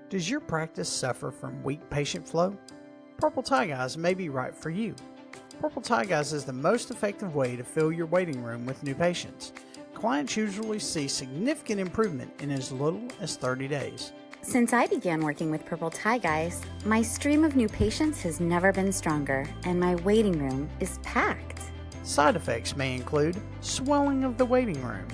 Does your practice suffer from weak patient flow? Purple Tie Guys may be right for you. Purple Tie Guys is the most effective way to fill your waiting room with new patients. Clients usually see significant improvement in as little as 30 days. Since I began working with Purple Tie Guys, my stream of new patients has never been stronger, and my waiting room is packed. Side effects may include swelling of the waiting room,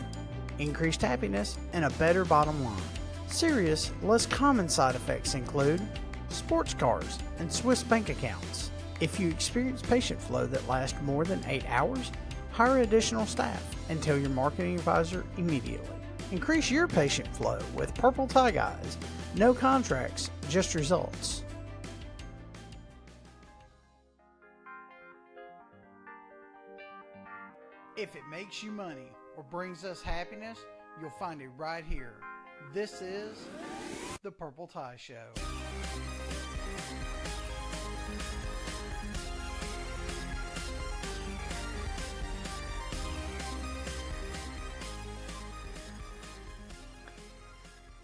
increased happiness, and a better bottom line. Serious, less common side effects include sports cars and Swiss bank accounts. If you experience patient flow that lasts more than 8 hours, hire additional staff and tell your marketing advisor immediately. Increase your patient flow with Purple Tie Guys. No contracts, just results. If it makes you money or brings us happiness, you'll find it right here. This is The Purple Tie Show.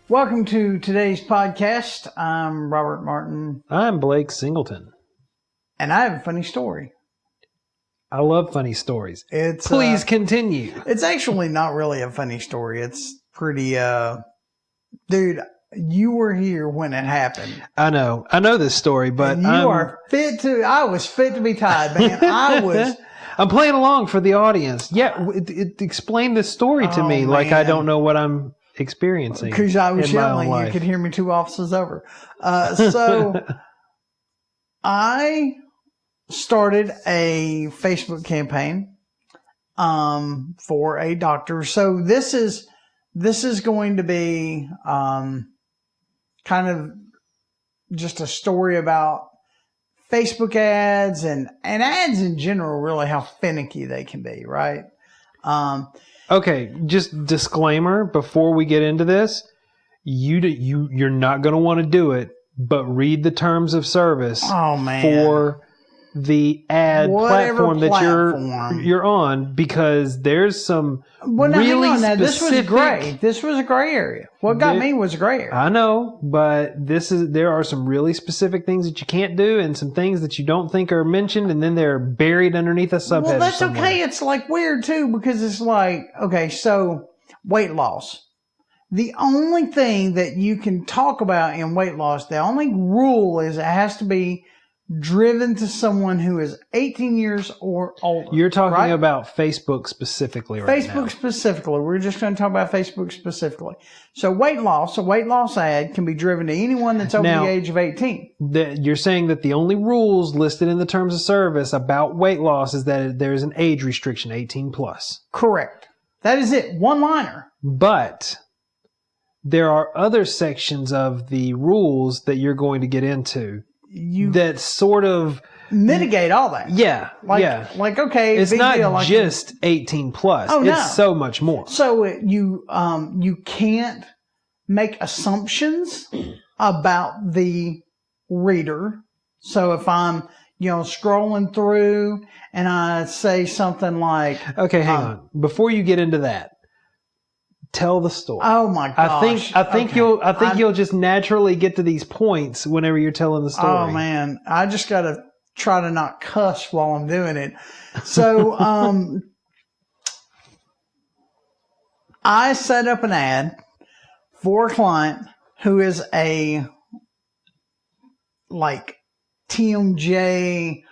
Welcome to today's podcast. I'm Robert Martin. I'm Blake Singleton. And I have a funny story. I love funny stories. It's Please continue. It's actually not really a funny story. It's pretty, dude, you were here when it happened. I know this story, but and I was fit to be tied, man. I'm playing along for the audience. Yeah, explain this story to me like I don't know what I'm experiencing. Because I was yelling, you could hear me 2 offices over. So I started a Facebook campaign for a doctor. So this is going to be kind of just a story about Facebook ads and ads in general, really how finicky they can be, right? Okay, just disclaimer before we get into this, you're not going to want to do it, but read the terms of service for the ad platform that you're on, because there's some really specific. This was gray. This was a gray area. What got me was a gray area. I know, but there are some really specific things that you can't do, and some things that you don't think are mentioned, and then they're buried underneath a subheader. Well, that's somewhere. Okay. It's like weird too, because it's like, okay, so weight loss. The only thing that you can talk about in weight loss, the only rule is it has to be driven to someone who is 18 years or older. You're talking about Facebook specifically right now. Facebook specifically. We're just going to talk about Facebook specifically. So a weight loss ad can be driven to anyone that's over the age of 18. You're saying that the only rules listed in the terms of service about weight loss is that there's an age restriction, 18 plus. Correct. That is it. One-liner. But there are other sections of the rules that you're going to get into that sort of mitigate all that. Yeah. Like, okay. It's not just 18 plus. Oh, no. It's so much more. So you can't make assumptions about the reader. So if I'm, scrolling through and I say something like, okay, hang on. Before you get into that, tell the story. Oh my gosh! I think you'll just naturally get to these points whenever you're telling the story. Oh man, I just gotta try to not cuss while I'm doing it. So I set up an ad for a client who is a TMJ.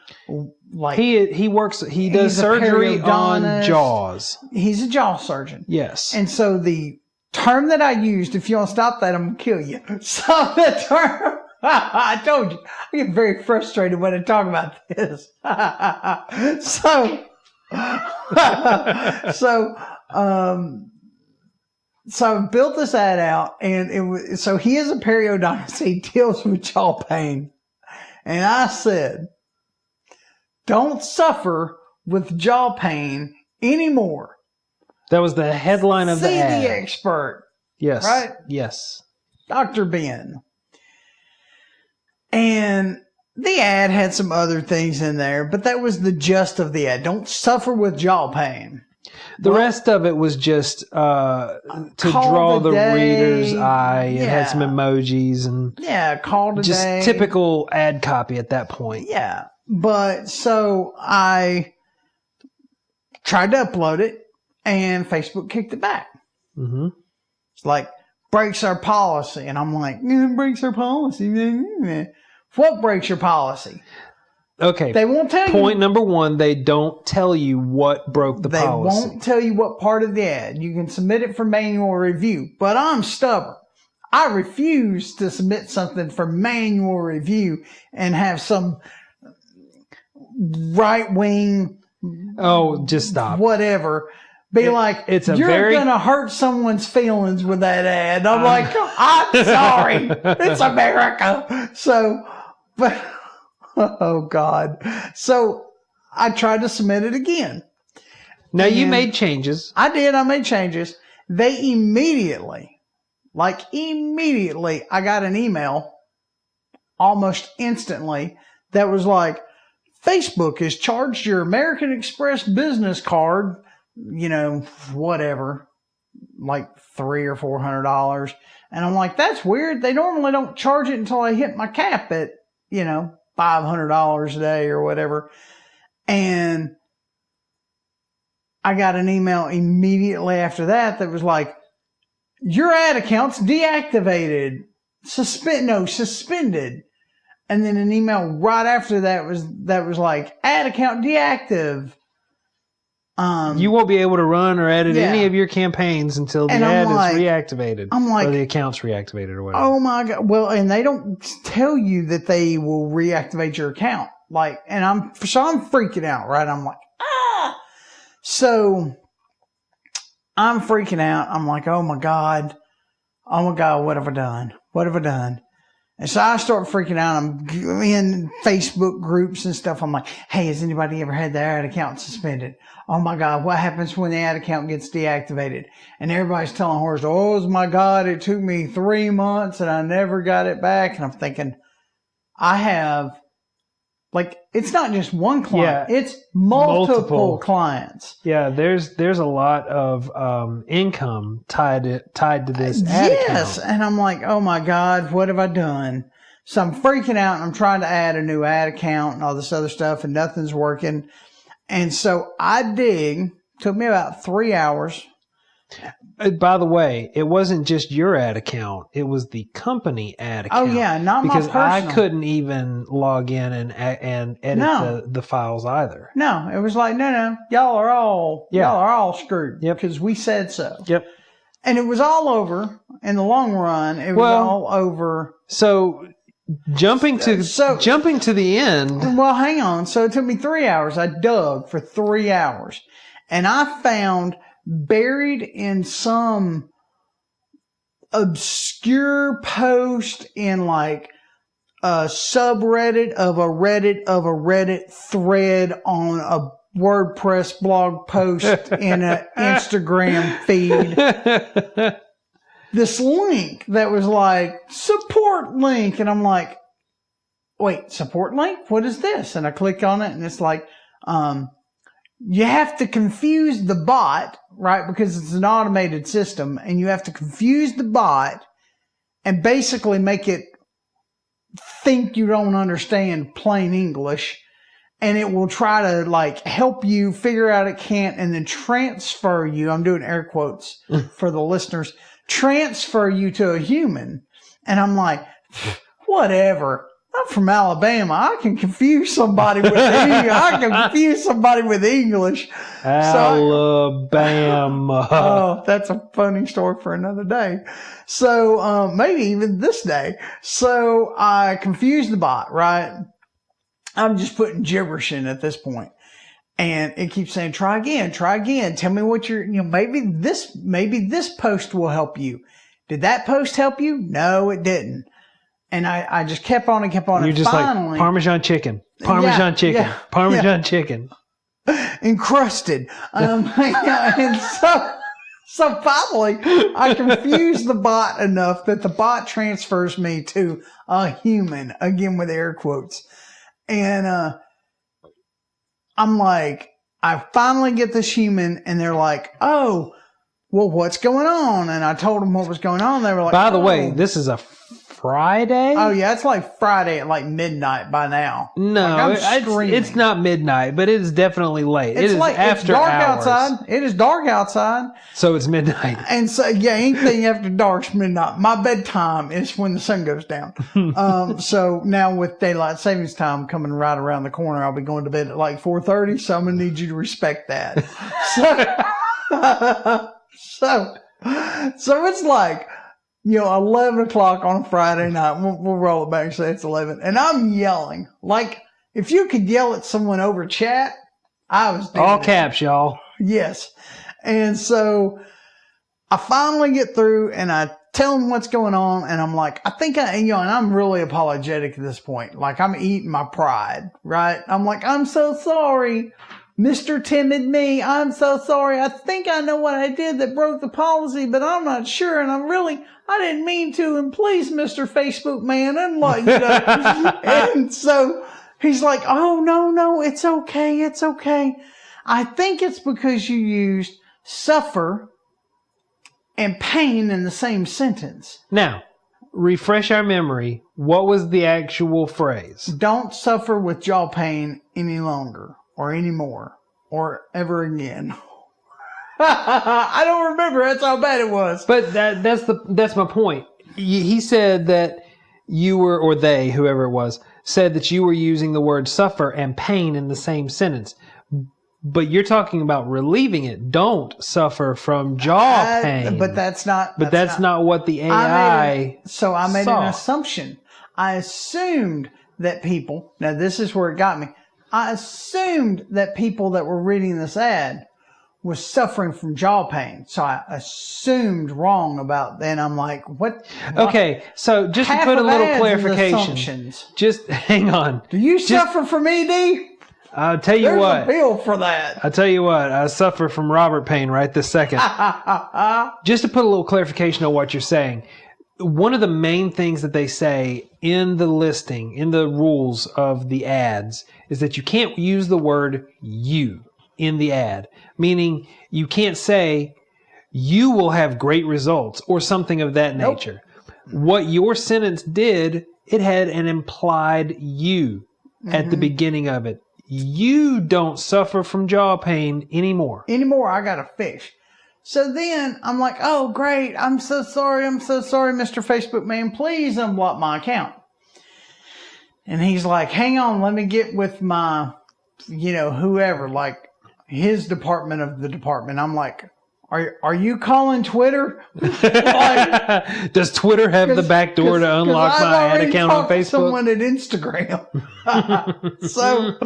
He does surgery on jaws. He's a jaw surgeon. Yes. And so the term that I used, if you don't stop that, I'm going to kill you. So the term, I told you, I get very frustrated when I talk about this. So I built this ad out, and so he is a periodontist. He deals with jaw pain. And I said, don't suffer with jaw pain anymore. That was the headline of the ad. See the expert. Yes. Right? Yes. Dr. Ben. And the ad had some other things in there, but that was the gist of the ad. Don't suffer with jaw pain. The rest of it was just to draw the reader's eye. It had some emojis and call today. Just typical ad copy at that point. Yeah, but so I tried to upload it, and Facebook kicked it back. Mm-hmm. It's like, breaks our policy. And I'm like, breaks our policy. What breaks your policy? Okay. They won't tell you. Point number one, they don't tell you what broke the policy. They won't tell you what part of the ad. You can submit it for manual review. But I'm stubborn. I refuse to submit something for manual review and have some right-wing... Oh, just stop. Whatever. You're going to hurt someone's feelings with that ad. I'm like, I'm sorry. It's America. So, but, oh God. So I tried to submit it again. Now you made changes. I did. I made changes. They immediately, I got an email almost instantly that was like, Facebook has charged your American Express business card, whatever, like $300 or $400. And I'm like, that's weird. They normally don't charge it until I hit my cap at, $500 a day or whatever. And I got an email immediately after that was like, your ad account's deactivated, suspended. And then an email right after that was like, ad account deactive. You won't be able to run or edit any of your campaigns until the ad is reactivated. Or the account's reactivated or whatever. Oh my God. Well, and they don't tell you that they will reactivate your account. I'm freaking out, right? I'm like, So I'm freaking out. I'm like, oh my God, what have I done? What have I done? And so I start freaking out. I'm in Facebook groups and stuff. I'm like, hey, has anybody ever had their ad account suspended? Oh my God, what happens when the ad account gets deactivated? And everybody's telling horrors, oh my God, it took me 3 months and I never got it back. And I'm thinking, I have, it's not just one client. It's multiple clients. Yeah, there's a lot of income tied to this ad account. Yes, and I'm like, oh my God, what have I done? So I'm freaking out and I'm trying to add a new ad account and all this other stuff and nothing's working. And so took me about 3 hours. By the way, it wasn't just your ad account. It was the company ad account. Oh, yeah, not my personal. Because I couldn't even log in and edit the files either. No, it was like, no, y'all are all screwed. Yep. Because we said so. Yep. And it was all over in the long run. It was all over. So jumping to the end. Well, hang on. So it took me 3 hours. I dug for 3 hours. And I found buried in some obscure post in a subreddit of a Reddit thread on a WordPress blog post in an Instagram feed. This link that was like support link. And I'm like, wait, support link? What is this? And I click on it and it's like, you have to confuse the bot, right? Because it's an automated system and you have to confuse the bot and basically make it think you don't understand plain English. And it will try to help you figure out it can't and then transfer you. I'm doing air quotes for the listeners. Transfer you to a human. And I'm like, whatever. I'm from Alabama. I can confuse somebody with English. Alabama. That's a funny story for another day. So, maybe even this day. So I confused the bot, right? I'm just putting gibberish in at this point. And it keeps saying, try again. Tell me what maybe this post will help you. Did that post help you? No, it didn't. And I just kept on and kept on. You're just finally, like Parmesan chicken, chicken. Encrusted. And so finally I confused the bot enough that the bot transfers me to a human, again with air quotes. And, I'm like, I finally get this human, and they're like, "Oh, well, what's going on?" And I told them what was going on. They were like, "By the way, this is a Friday?" Oh, yeah, it's like Friday at like midnight by now. No, it's not midnight, but it is definitely late. It is like after dark hours. Outside. It is dark outside. So it's midnight. And so, yeah, anything after dark's midnight. My bedtime is when the sun goes down. So now with daylight savings time coming right around the corner, I'll be going to bed at like 4:30. So I'm going to need you to respect that. So it's like, 11 o'clock on a Friday night. We'll roll it back and say it's 11. And I'm yelling. Like, if you could yell at someone over chat, I was doing all caps, y'all. Yes. And so I finally get through and I tell them what's going on. And I'm like, and I'm really apologetic at this point. Like, I'm eating my pride, right? I'm like, I'm so sorry. Mr. Timid Me, I'm so sorry. I think I know what I did that broke the policy, but I'm not sure. And I didn't mean to. And please, Mr. Facebook man, and so he's like, oh, no, it's okay. It's okay. I think it's because you used suffer and pain in the same sentence. Now, refresh our memory. What was the actual phrase? Don't suffer with jaw pain any longer. Or anymore, or ever again. I don't remember. That's how bad it was. But that's my point. He said that you were, or they, whoever it was, said that you were using the word suffer and pain in the same sentence. But you're talking about relieving it. Don't suffer from jaw pain. But that's not. But that's not what the AI. I made an assumption. I assumed that people. Now this is where it got me. I assumed that people that were reading this ad was suffering from jaw pain. So I assumed wrong about then. I'm like, what? Okay, so just to put a little clarification. Just hang on. Do you suffer from ED? I'll tell you what. There's a pill for that. I'll tell you what. I suffer from Robert pain right this second. Just to put a little clarification on what you're saying. One of the main things that they say in the listing, in the rules of the ads, is that you can't use the word you in the ad. Meaning you can't say you will have great results or something of that nature. What your sentence did, it had an implied you at the beginning of it. You don't suffer from jaw pain anymore. I got a fish. So then I'm like, oh, great. I'm so sorry, Mr. Facebook man. Please unblock my account. And he's like, hang on, let me get with my, whoever, like his department of the department. I'm like, are you calling Twitter? Like, does Twitter have the back door to unlock my ad account on Facebook? Someone at Instagram. So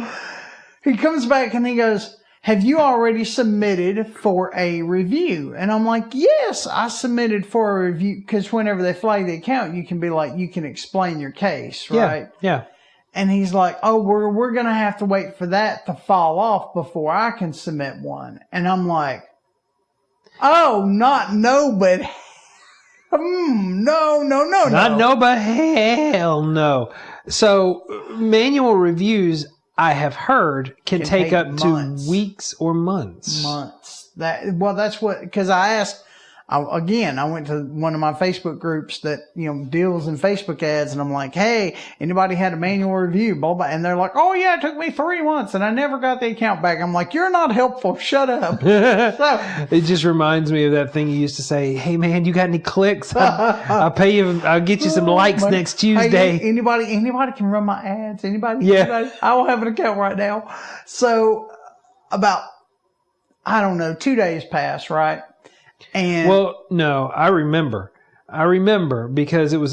he comes back and he goes, have you already submitted for a review? And I'm like, yes, I submitted for a review. Because whenever they flag the account, you can be like, you can explain your case, right? Yeah. And he's like, oh, we're going to have to wait for that to fall off before I can submit one. And I'm like, oh, not no, but no. Not no, but hell no. So manual reviews, I have heard, can take up months. To weeks or months. That's what, because I asked, I went to one of my Facebook groups that, deals in Facebook ads, and I'm like, hey, anybody had a manual review? Blah, blah. And they're like, oh yeah, it took me 3 months and I never got the account back. I'm like, you're not helpful. Shut up. So, it just reminds me of that thing you used to say, hey man, you got any clicks? I'll pay you, I'll get you some likes next Tuesday. Hey, anybody can run my ads. Anybody? I don't have an account right now. So about, 2 days passed, right? And well, no, I remember because it was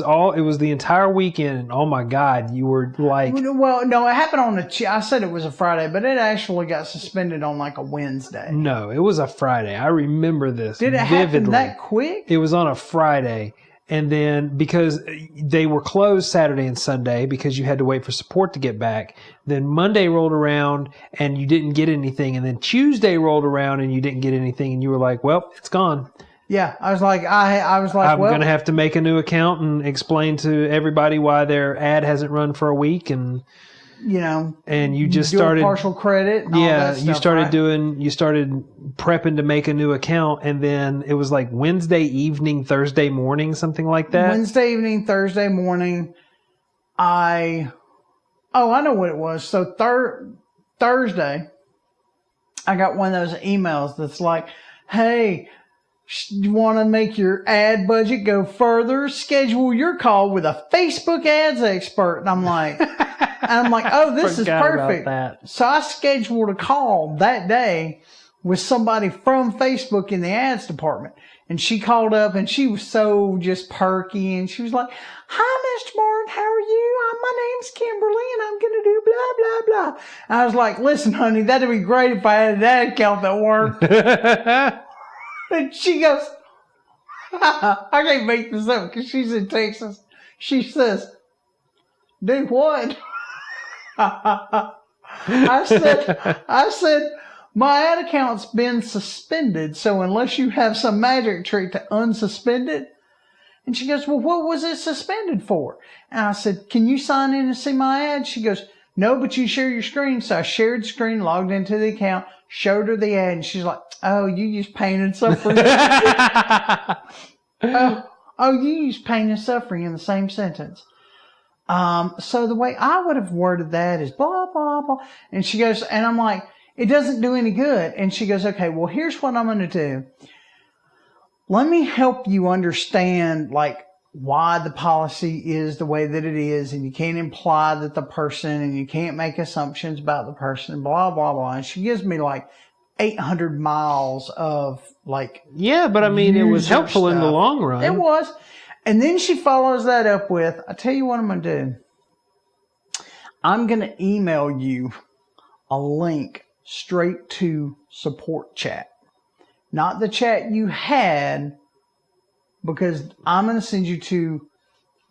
the entire weekend, and oh my God, you were like, well, no, it happened I said it was a Friday, but it actually got suspended on like a Wednesday. No, it was a Friday. I remember this. Did it happen that quick? It was on a Friday. And then because they were closed Saturday and Sunday because you had to wait for support to get back, then Monday rolled around and you didn't get anything. And then Tuesday rolled around and you didn't get anything. And you were like, well, it's gone. Yeah. I was like, I'm going to have to make a new account and explain to everybody why their ad hasn't run for a week. And and you just do started partial credit. And all that stuff, you started right? you started prepping to make a new account, and then it was like Wednesday evening, Thursday morning, something like that. Wednesday evening, Thursday morning. I know what it was. So Thursday, I got one of those emails that's like, "Hey, you want to make your ad budget go further? Schedule your call with a Facebook ads expert." And I'm like, "Oh, this is perfect." So I scheduled a call that day with somebody from Facebook in the ads department. And she called up and she was so just perky. And she was like, "Hi, Mr. Martin, how are you? My name's Kimberly and I'm going to do blah, blah, blah." And I was like, "Listen, honey, that'd be great if I had an ad account that worked." And she goes, I can't make this up because she's in Texas. She says, "Do what?" I said, "My ad account's been suspended, so unless you have some magic trick to unsuspend it." And she goes, "Well, what was it suspended for?" And I said, "Can you sign in and see my ad?" She goes, "No, but you share your screen." So I shared the screen, logged into the account, showed her the ad, and she's like, "Oh, you use pain and suffering." Oh, you use pain and suffering in the same sentence. So the way I would have worded that is blah, blah, blah. And she goes, and I'm like, "It doesn't do any good." And she goes, "Okay, well, here's what I'm going to do. Let me help you understand, like, why the policy is the way that it is. And you can't imply that the person, and you can't make assumptions about the person, blah, blah, blah." And she gives me like 800 miles of like, yeah, but I mean, it was helpful in the long run. It was. And then she follows that up with, "I tell you what I'm going to do. I'm going to email you a link straight to support chat. Not the chat you had, because I'm going to send you to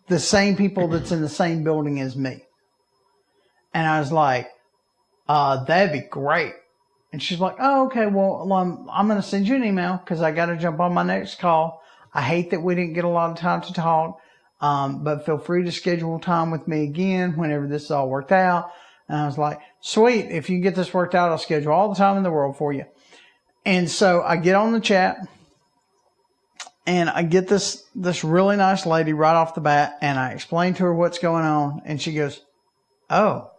the same people that's in the same building as me." And I was like, "That'd be great." And she's like, "Oh, okay, well, I'm going to send you an email because I got to jump on my next call. I hate that we didn't get a lot of time to talk, but feel free to schedule time with me again whenever this is all worked out." And I was like, "Sweet, if you get this worked out, I'll schedule all the time in the world for you." And so I get on the chat, and I get this really nice lady right off the bat, and I explain to her what's going on, and she goes, "Oh,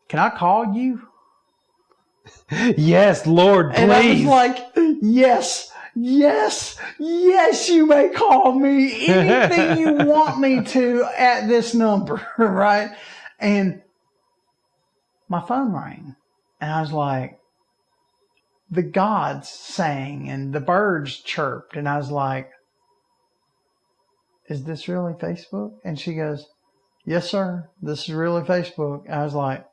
can I call you?" Yes, Lord, please. And I was like, yes, you may call me anything you want me to at this number, right? And my phone rang, and I was like, the gods sang and the birds chirped, and I was like, "Is this really Facebook?" And she goes, "Yes, sir, this is really Facebook." I was like,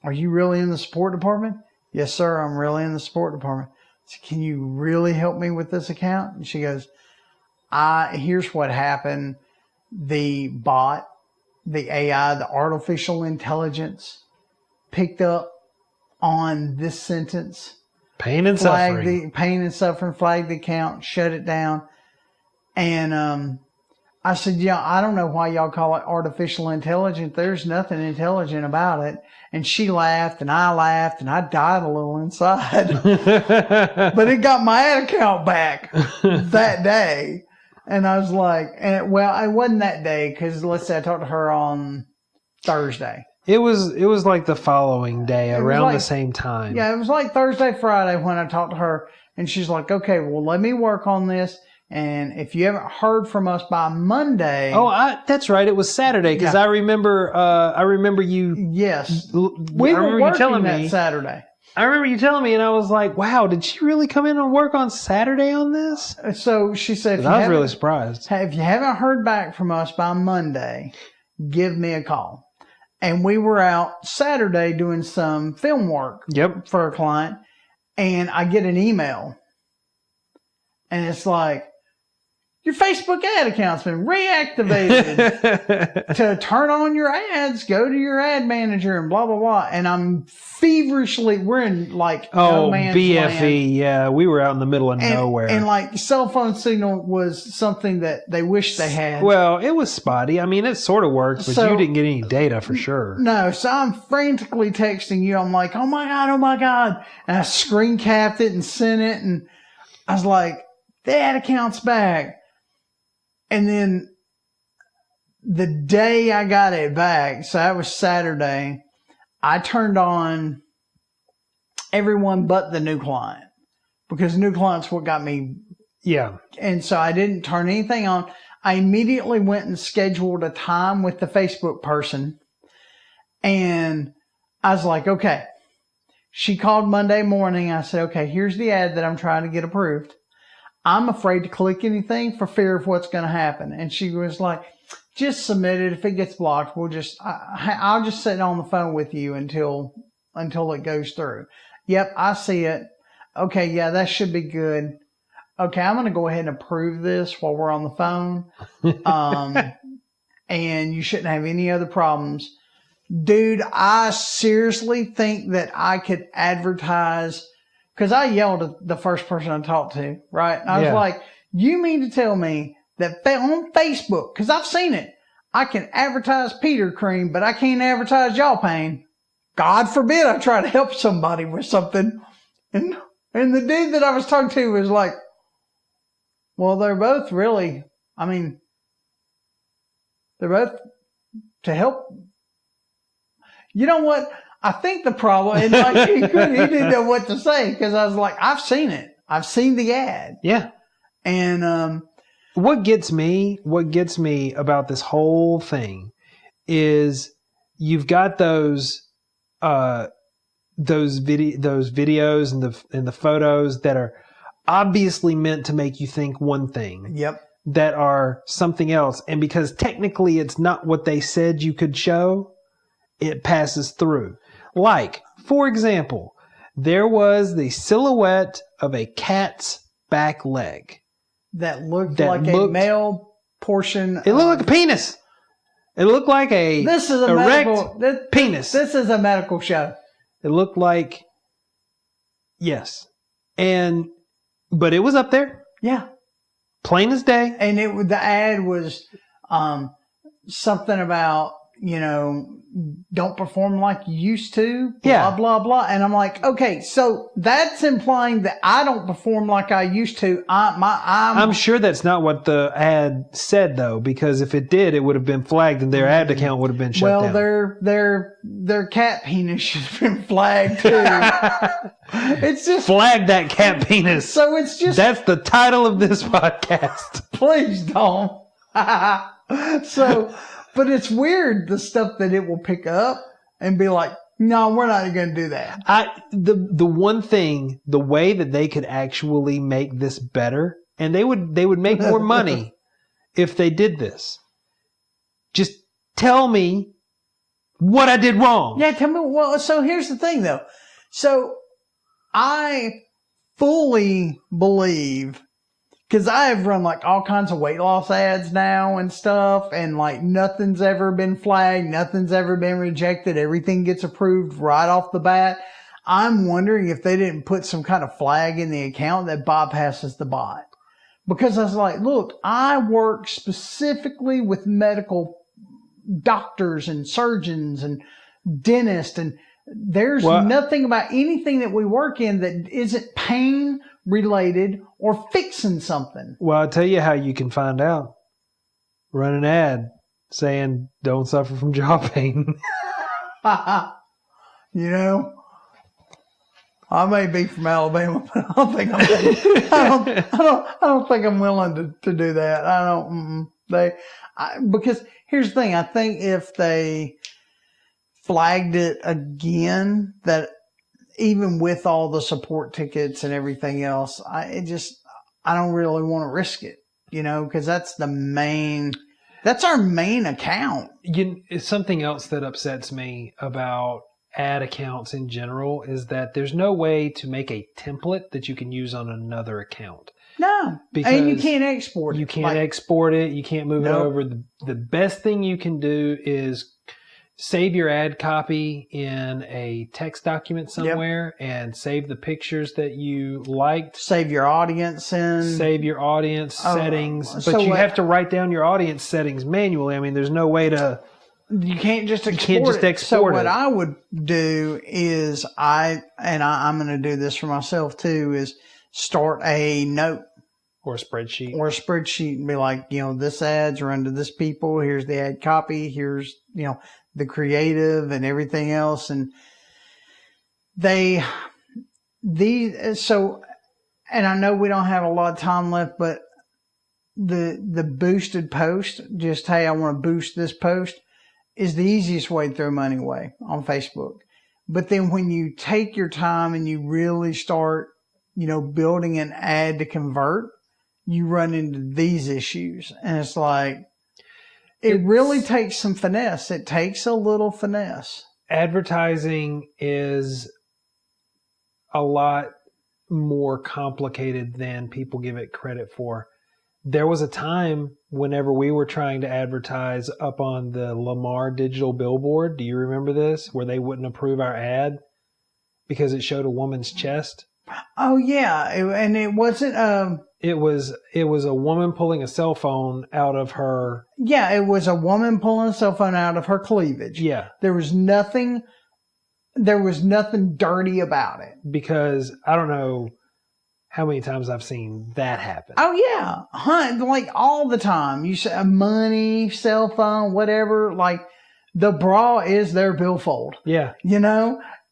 "Are you really in the support department?" "Yes, sir, I'm really in the support department." So, "Can you really help me with this account?" And she goes, "Here's what happened. The bot, the AI, the artificial intelligence picked up on this sentence. Pain and suffering. Flagged the account, shut it down." And I said, "Yeah, I don't know why y'all call it artificial intelligence. There's nothing intelligent about it." And she laughed, and I laughed, and I died a little inside. But it got my ad account back that day. And I was like, it wasn't that day, because let's say I talked to her on Thursday. It was like the following day, around the same time. Yeah, it was like Thursday, Friday when I talked to her, and she's like, "Okay, well, let me work on this. And if you haven't heard from us by Monday..." Oh, that's right. It was Saturday, because I remember you. Yes. We were working that Saturday. I remember you telling me, and I was like, "Wow, did she really come in and work on Saturday on this?" So she said, I was really surprised. "If you haven't heard back from us by Monday, give me a call." And we were out Saturday doing some film work for a client, and I get an email, and it's like, your Facebook ad account's been reactivated to turn on your ads. Go to your ad manager and blah, blah, blah. And I'm feverishly, we're in like no man's BFE. land. Yeah, we were out in the middle of nowhere. And like cell phone signal was something that they wish they had. Well, it was spotty. I mean, it sort of worked, but you didn't get any data for sure. No, so I'm frantically texting you. I'm like, oh my God. And I screen capped it and sent it. And I was like, the ad account's back. And then the day I got it back, so that was Saturday, I turned on everyone but the new client, because new client's what got me. Yeah. And so I didn't turn anything on. I immediately went and scheduled a time with the Facebook person. And I was like, okay. She called Monday morning. I said, okay, here's the ad that I'm trying to get approved. I'm afraid to click anything for fear of what's going to happen. And she was like, just submit it. If it gets blocked, I'll just sit on the phone with you until it goes through. Yep, I see it. Okay, yeah, that should be good. Okay, I'm going to go ahead and approve this while we're on the phone. And you shouldn't have any other problems. Dude, I seriously think that I could advertise. Because I yelled at the first person I talked to, right? And I was like, you mean to tell me that on Facebook, because I've seen it, I can advertise Peter Cream, but I can't advertise Jaw Pain. God forbid I try to help somebody with something. And the dude that I was talking to was like, well, they're both really, I mean, they're both to help. You know what? I think the problem, and like he didn't know what to say, because I was like, I've seen it. I've seen the ad. Yeah. And what gets me about this whole thing is you've got those videos and the photos that are obviously meant to make you think one thing. Yep. That are something else, and because technically it's not what they said you could show, it passes through. Like, for example, there was the silhouette of a cat's back leg. That looked like a male portion. It looked like a penis. It looked like a erect penis. This is a medical show. It looked like, yes. But it was up there. Yeah. Plain as day. And the ad was something about, don't perform like you used to, blah, blah, blah. And I'm like, okay, so that's implying that I don't perform like I used to. I'm sure that's not what the ad said, though, because if it did, it would have been flagged and their ad account would have been shut down. Well, their cat penis should have been flagged, too. It's just... Flag that cat penis. So it's just... That's the title of this podcast. Please don't. But it's weird, the stuff that it will pick up and be like, no, we're not going to do that. The one thing, the way that they could actually make this better, and they would make more money if they did this. Just tell me what I did wrong. Yeah, tell me. Well, so here's the thing, though. So I fully believe, because I have run like all kinds of weight loss ads now and stuff, and like nothing's ever been flagged, nothing's ever been rejected, everything gets approved right off the bat. I'm wondering if they didn't put some kind of flag in the account that bypasses the bot. Because I was like, look, I work specifically with medical doctors and surgeons and dentists, and there's nothing about anything that we work in that isn't pain related or fixing something. Well, I'll tell you how you can find out. Run an ad saying don't suffer from jaw pain. I may be from Alabama, but I don't think I don't think I'm willing to do that. I don't. Because here's the thing. I think if they flagged it again, that even with all the support tickets and everything else, I don't really want to risk it, because that's our main account. Something else that upsets me about ad accounts in general is that there's no way to make a template that you can use on another account. No, and you can't export it. You can't export it. You can't move it over. The best thing you can do is save your ad copy in a text document somewhere and save the pictures that you liked. Save your audience settings. But you have to write down your audience settings manually. I mean, there's no way to... You can't just export it. So what I would do is I'm going to do this for myself too, is start a note. Or a spreadsheet. And be like, this ad's run to this people. Here's the ad copy. Here's, the creative and everything else. And and I know we don't have a lot of time left, but the boosted post, just, hey, I want to boost this post, is the easiest way to throw money away on Facebook. But then when you take your time and you really start, building an ad to convert, you run into these issues. And it's like, it really takes some finesse. It takes a little finesse. Advertising is a lot more complicated than people give it credit for. There was a time whenever we were trying to advertise up on the Lamar digital billboard. Do you remember this? Where they wouldn't approve our ad because it showed a woman's chest. Oh yeah. And it wasn't, It was a woman pulling a cell phone out of her. Yeah, it was a woman pulling a cell phone out of her cleavage. Yeah. There was nothing dirty about it. Because I don't know how many times I've seen that happen. Oh yeah. Like all the time. You say money, cell phone, whatever, like the bra is their billfold. Yeah.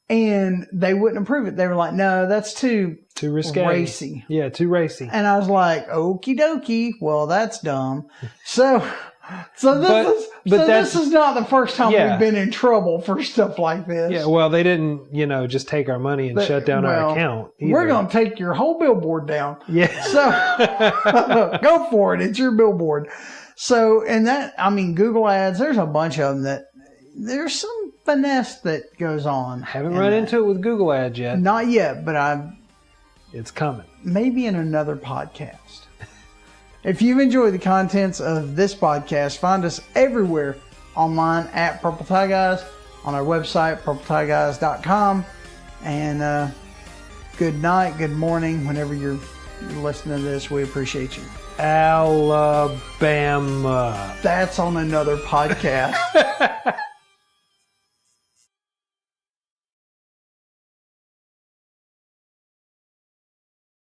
And they wouldn't approve it. They were like, no, that's too risque. Racy. Yeah, too racy. And I was like, okie dokie. Well, that's dumb. So this is not the first time we've been in trouble for stuff like this. Yeah, well, they didn't, just take our money and shut down our account either. We're going to take your whole billboard down. Yeah. So go for it. It's your billboard. So, and Google Ads, there's a bunch of them that there's some finesse that goes on. Haven't run into it with Google Ads yet. Not yet, but it's coming. Maybe in another podcast. If you've enjoyed the contents of this podcast, find us everywhere online at Purple Tie Guys, on our website, purpletieguys.com. And good night, good morning, whenever you're listening to this. We appreciate you. Alabama. That's on another podcast.